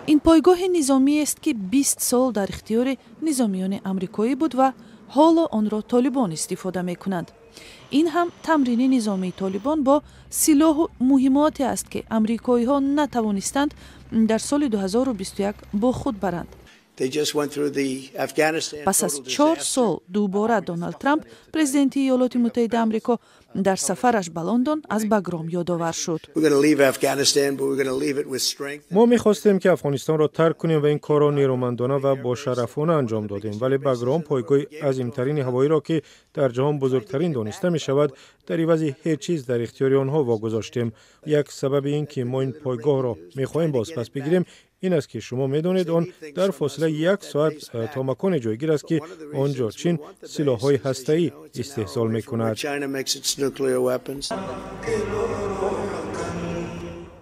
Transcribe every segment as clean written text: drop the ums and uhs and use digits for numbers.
این پایگاه نظامی است که 20 سال در اختیار نظامیان آمریکایی بود و حالا آن را طالبان استفاده می‌کنند. این هم تمرین نظامی طالبان با سلاح و مهماتی است که آمریکایی‌ها نتوانستند در سال 2021 با خود برند. پس از 4 سال دوباره دونالد ترامپ پرزیدنت ایالات متحده آمریکا در سفرش به لندن از بگرام یادآور شد. ما می‌خواستیم که افغانستان را ترک کنیم و این کار را نیرومندانه و با شرفانه انجام دادیم، ولی بگرام پایگاه عظیم‌ترین هوایی را که در جهان بزرگترین دانسته می‌شود در عوض هیچ چیز در اختیار آنها واگذاشتیم. یک سبب این که ما این پایگاه را می‌خواهیم بازپس بگیریم این است که شما می‌دانید آن در فاصله 1 ساعت تا مکان جایگیر است که آنجا چین سلاح‌های هسته‌ای استحصال می‌کند.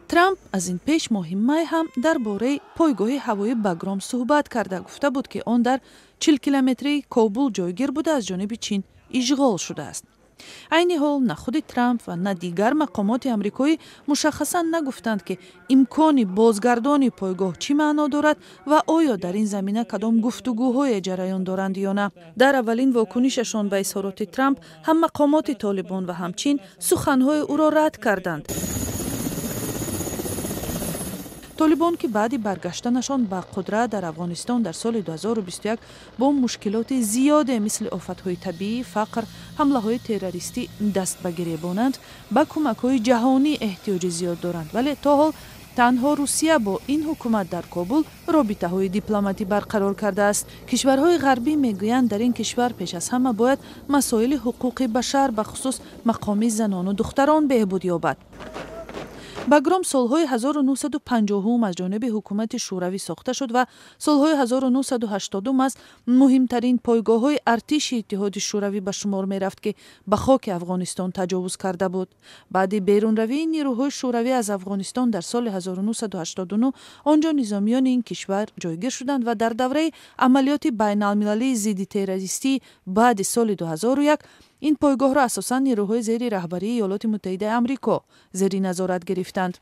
ترامپ از این پیش ماه می هم درباره پایگاه هوایی بگرام صحبت کرده، گفته بود که آن در 40 کیلومتری کابل جایگیر بوده از جانب چین اشغال شده است. عین حال نه خود ترامپ و نه دیگر مقامات آمریکایی مشخصا نگفتند که امکان بازگردانی پایگاه چی معنا دارد و آیا در این زمینه کدام گفتگوهای جریان دارند یا نه. در اولین واکنششان به اظهارات ترامپ هم مقامات طالبان و هم چین سخنهای او را رد کردند. طالبان که بعد برگشتنشان به قدرت در افغانستان در سال 2021 با مشکلات زیاد مثل آفت‌های طبیعی، فقر، حمله‌های تروریستی دست به گریبانند، به کمک‌های جهانی احتیاج زیاد دارند، ولی تا حال تنها روسیه با این حکومت در کابل رابطه‌های دیپلماتی برقرار کرده است. کشورهای غربی میگویند در این کشور پیش از همه باید مسائل حقوق بشر به خصوص مقام زنان و دختران بهبود یابد. بگرام سالهای 1950 از جانب حکومت شوروی ساخته شد و سالهای 1980 از مهمترین پایگاه‌های ارتش اتحاد شوروی به شمار می رفت که به خاک افغانستان تجاوز کرده بود. بعد بیرون روی نیروهای شوروی از افغانستان در سال 1989 آنجا نظامیان این کشور جایگیر شدند و در دوره عملیات بین‌المللی ضد تروریستی بعد سال 2001 این پایگاه را اساساً نیروهای زیر رهبری ایالات متحده آمریکا زیر نظارت گرفتند.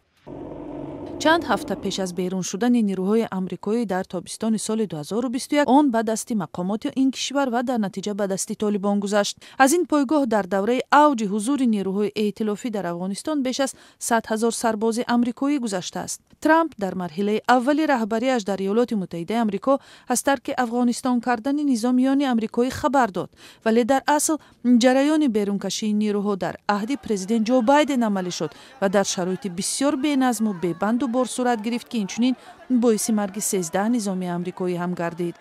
چند هفته پیش از بیرون شدن نیروهای آمریکایی در تابستان سال 2021 آن به دست مقامات این کشور و در نتیجه به دست طالبان گذشت. از این پایگاه در دوره اوج حضور نیروهای ائتلافی در افغانستان بیش از 100,000 سرباز آمریکایی گذشته است. ترامپ در مرحله اول رهبریش در ایالات متحده آمریکا از ترک افغانستان کردن نظامیان آمریکایی خبر داد، ولی در اصل جریان بیرونکشی نیروها در عهد پرزیدنت جو بایدن عملی شد و در شرایط بسیار بی‌نظم و بی‌بند و بار صورت گرفت که اینچنین باعث مرگ 13 نظامی آمریکایی هم گردید.